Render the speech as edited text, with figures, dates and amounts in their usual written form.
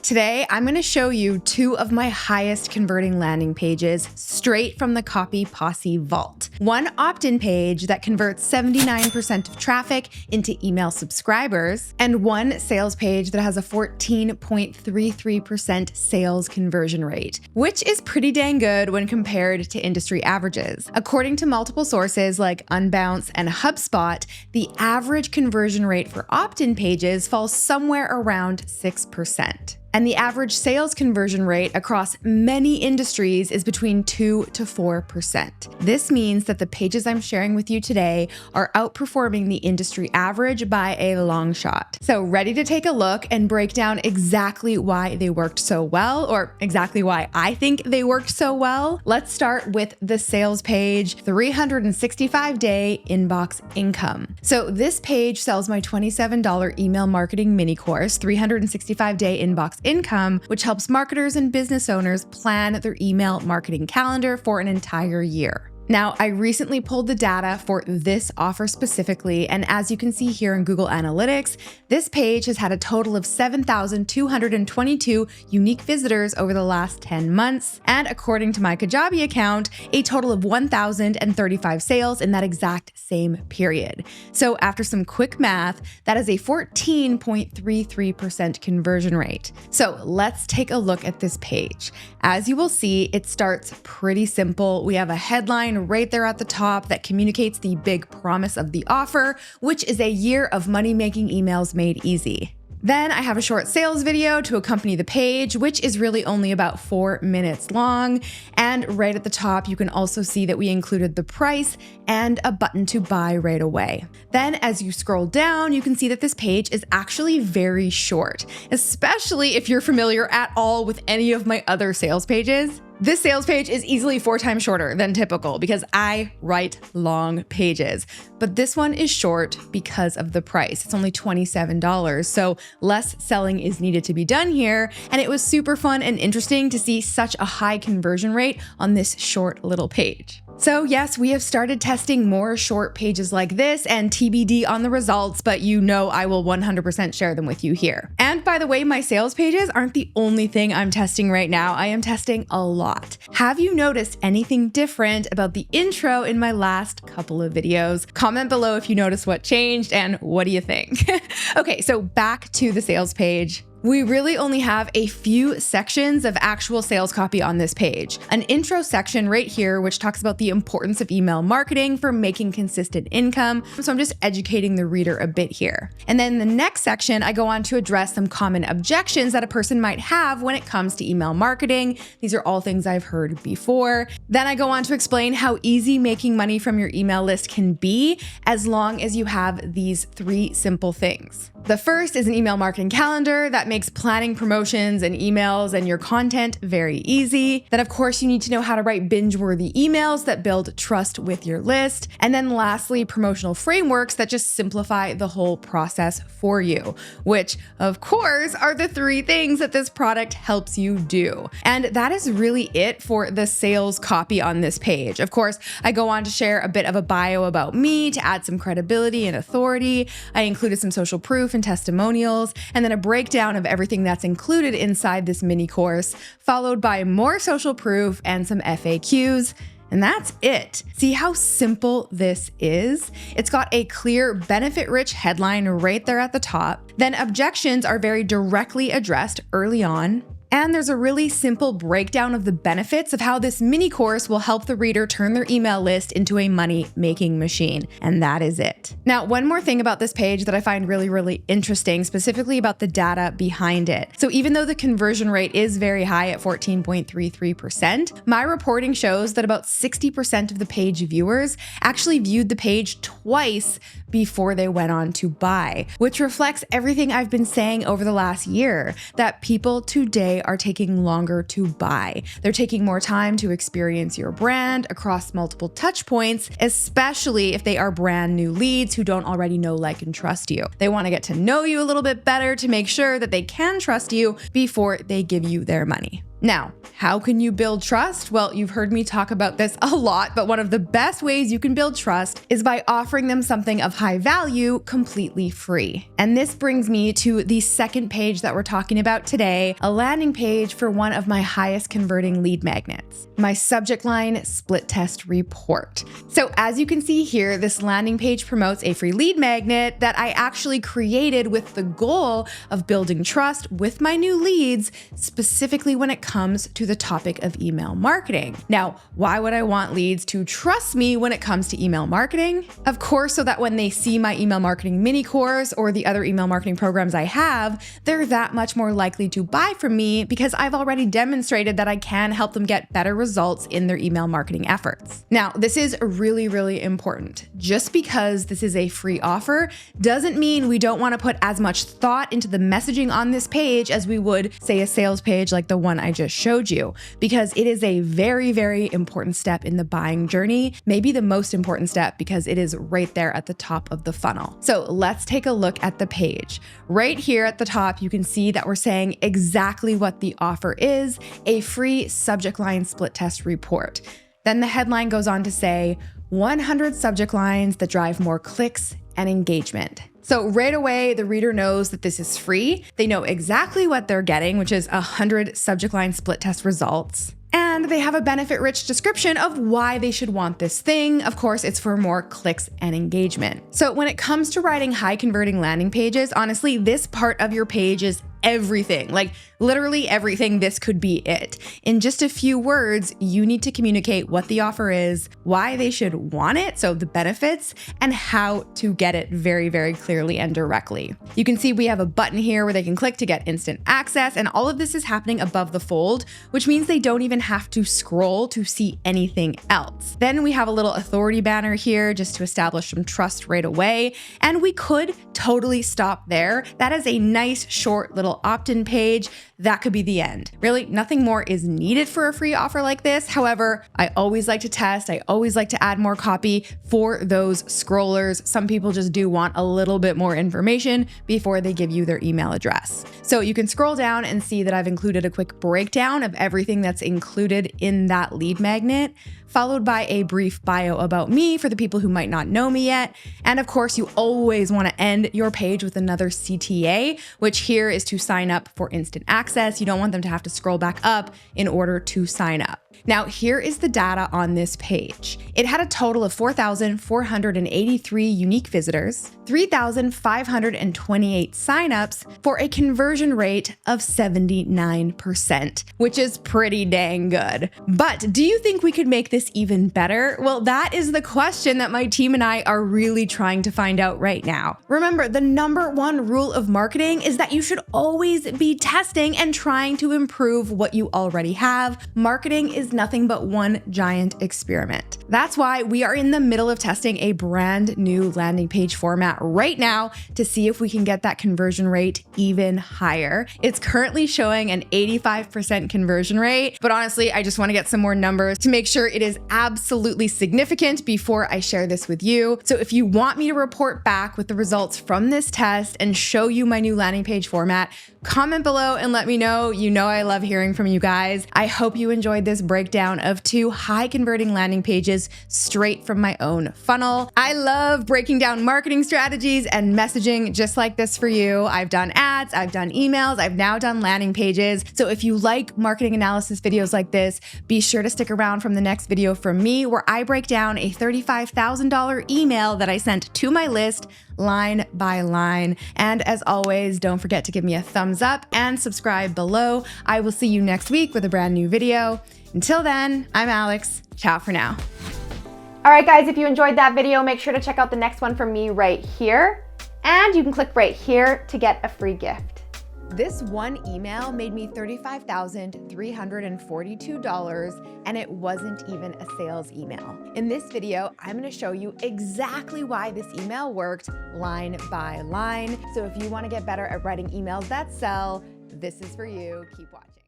Today, I'm going to show you two of my highest converting landing pages straight from the Copy POSSE vault. One opt-in page that converts 79% of traffic into email subscribers, and one sales page that has a 14.33% sales conversion rate, which is pretty dang good when compared to industry averages. According to multiple sources like Unbounce and HubSpot, the average conversion rate for opt-in pages falls somewhere around 6%. And the average sales conversion rate across many industries is between 2 to 4%. This means that the pages I'm sharing with you today are outperforming the industry average by a long shot. So ready to take a look and break down exactly why they worked so well, or exactly why I think they worked so well? Let's start with the sales page, 365-day inbox income. So this page sells my $27 email marketing mini course, 365-day inbox income, which helps marketers and business owners plan their email marketing calendar for an entire year. Now, I recently pulled the data for this offer specifically, and as you can see here in Google Analytics, this page has had a total of 7,222 unique visitors over the last 10 months, and according to my Kajabi account, a total of 1,035 sales in that exact same period. So after some quick math, that is a 14.33% conversion rate. So let's take a look at this page. As you will see, it starts pretty simple. We have a headline right there at the top that communicates the big promise of the offer, which is a year of money-making emails made easy. Then I have a short sales video to accompany the page, which is really only about 4 minutes long. And right at the top, you can also see that we included the price and a button to buy right away. Then as you scroll down, you can see that this page is actually very short, especially if you're familiar at all with any of my other sales pages. This sales page is easily 4 times shorter than typical because I write long pages, but this one is short because of the price. It's only $27, so less selling is needed to be done here, and it was super fun and interesting to see such a high conversion rate on this short little page. So yes, we have started testing more short pages like this and TBD on the results, but you know I will 100% share them with you here. And by the way, my sales pages aren't the only thing I'm testing right now. I am testing a lot. Have you noticed anything different about the intro in my last couple of videos? Comment below if you noticed what changed and what do you think? Okay, so back to the sales page. We really only have a few sections of actual sales copy on this page. An intro section right here, which talks about the importance of email marketing for making consistent income. So I'm just educating the reader a bit here. And then the next section, I go on to address some common objections that a person might have when it comes to email marketing. These are all things I've heard before. Then I go on to explain how easy making money from your email list can be as long as you have these 3 simple things. The first is an email marketing calendar that makes planning promotions and emails and your content very easy. Then of course you need to know how to write binge-worthy emails that build trust with your list. And then lastly, promotional frameworks that just simplify the whole process for you, which of course are the 3 things that this product helps you do. And that is really it for the sales copy on this page. Of course, I go on to share a bit of a bio about me to add some credibility and authority. I included some social proof and testimonials, and then a breakdown of everything that's included inside this mini course, followed by more social proof and some FAQs. And that's it. See how simple this is? It's got a clear, benefit-rich headline right there at the top. Then objections are very directly addressed early on. And there's a really simple breakdown of the benefits of how this mini course will help the reader turn their email list into a money-making machine. And that is it. Now, one more thing about this page that I find really interesting, specifically about the data behind it. So even though the conversion rate is very high at 14.33%, my reporting shows that about 60% of the page viewers actually viewed the page twice before they went on to buy, which reflects everything I've been saying over the last year, that people today are taking longer to buy. They're taking more time to experience your brand across multiple touch points, especially if they are brand new leads who don't already know, like, and trust you. They want to get to know you a little bit better to make sure that they can trust you before they give you their money. Now, how can you build trust? Well, you've heard me talk about this a lot, but one of the best ways you can build trust is by offering them something of high value completely free. And this brings me to the second page that we're talking about today, a landing page for one of my highest converting lead magnets, my subject line split test report. So as you can see here, this landing page promotes a free lead magnet that I actually created with the goal of building trust with my new leads, specifically when it comes to the topic of email marketing. Now, why would I want leads to trust me when it comes to email marketing? Of course, so that when they see my email marketing mini course or the other email marketing programs I have, they're that much more likely to buy from me because I've already demonstrated that I can help them get better results in their email marketing efforts. Now, this is really, really important. Just because this is a free offer doesn't mean we don't want to put as much thought into the messaging on this page as we would, say, a sales page like the one I just showed you, because it is a very, very important step in the buying journey, maybe the most important step because it is right there at the top of the funnel. So let's take a look at the page. Right here at the top, you can see that we're saying exactly what the offer is, a free subject line split test report. Then the headline goes on to say 100 subject lines that drive more clicks and engagement. So right away, the reader knows that this is free. They know exactly what they're getting, which is 100 subject line split test results. And they have a benefit-rich description of why they should want this thing. Of course, it's for more clicks and engagement. So when it comes to writing high-converting landing pages, honestly, this part of your page is everything, like literally everything. This could be it. In just a few words, you need to communicate what the offer is, why they should want it, so the benefits, and how to get it very, very clearly and directly. You can see we have a button here where they can click to get instant access, and all of this is happening above the fold, which means they don't even have to scroll to see anything else. Then we have a little authority banner here just to establish some trust right away, and we could totally stop there. That is a nice, short little opt-in page. That could be the end. Really, nothing more is needed for a free offer like this. However, I always like to test. I always like to add more copy for those scrollers. Some people just do want a little bit more information before they give you their email address. So you can scroll down and see that I've included a quick breakdown of everything that's included in that lead magnet, followed by a brief bio about me for the people who might not know me yet. And of course, you always want to end your page with another CTA, which here is to sign up for instant access. You don't want them to have to scroll back up in order to sign up. Now, here is the data on this page. It had a total of 4,483 unique visitors, 3,528 signups for a conversion rate of 79%, which is pretty dang good. But do you think we could make this even better? Well, that is the question that my team and I are really trying to find out right now. Remember, the number one rule of marketing is that you should always be testing and trying to improve what you already have. Marketing is nothing but one giant experiment. That's why we are in the middle of testing a brand new landing page format right now to see if we can get that conversion rate even higher. It's currently showing an 85% conversion rate, but honestly, I just want to get some more numbers to make sure it is absolutely significant before I share this with you. So if you want me to report back with the results from this test and show you my new landing page format, comment below and let me know. You know I love hearing from you guys. I hope you enjoyed this breakdown of 2 high converting landing pages straight from my own funnel. I love breaking down marketing strategies and messaging just like this for you. I've done ads, I've done emails, I've now done landing pages. So if you like marketing analysis videos like this, be sure to stick around from the next video from me where I break down a $35,000 email that I sent to my list line by line. And as always, don't forget to give me a thumbs up and subscribe below. I will see you next week with a brand new video. Until then, I'm Alex. Ciao for now. All right, guys, if you enjoyed that video, make sure to check out the next one from me right here. And you can click right here to get a free gift. This one email made me $35,342, and it wasn't even a sales email. In this video, I'm going to show you exactly why this email worked line by line. So if you want to get better at writing emails that sell, this is for you. Keep watching.